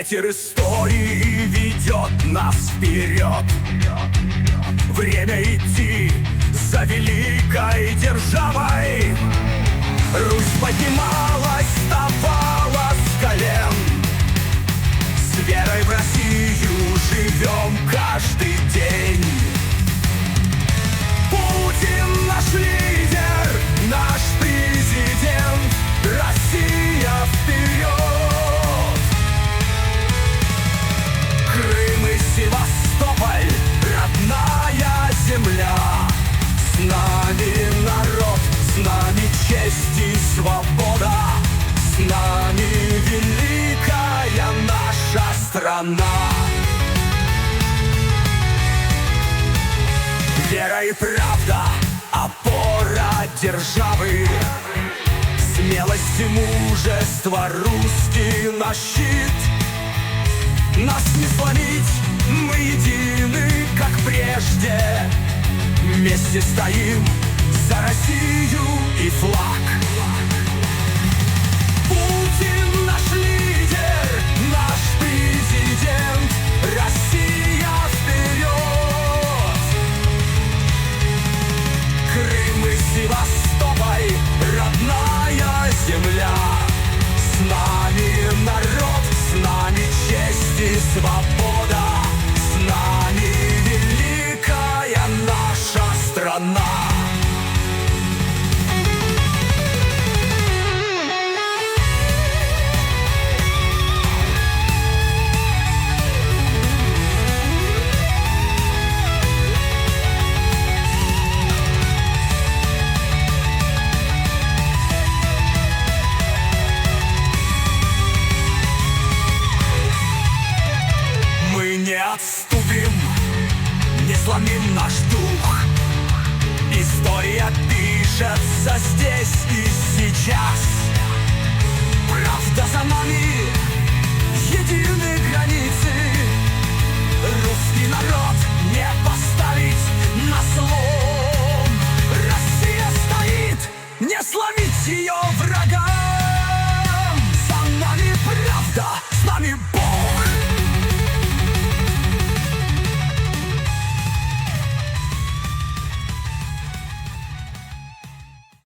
Ветер истории ведет нас вперед. Время идти за великой державой. Русь поднималась, вставала с колен. С верой в Россию живем каждый день. Путин наш лидер, наш президент. Россия вперед! Крым и Севастополь, родная земля. С нами народ, с нами честь и свобода. С нами великая наша страна. Вера и правда, опора державы. Смелость и мужество, русский наш щит. Нас не сломить, мы едины, как прежде. Вместе стоим за Россию и флаг. Путин наш лидер, наш президент. Россия вперед! Крым и Севастополь, родная земля. С нами народ, с нами честь и свобода. С нами великая наша страна. Отступим, не сломим наш дух. История пишется здесь и сейчас. Правда за нами, едины границы. Русский народ не поставить на слом. Россия стоит, не сломить ее.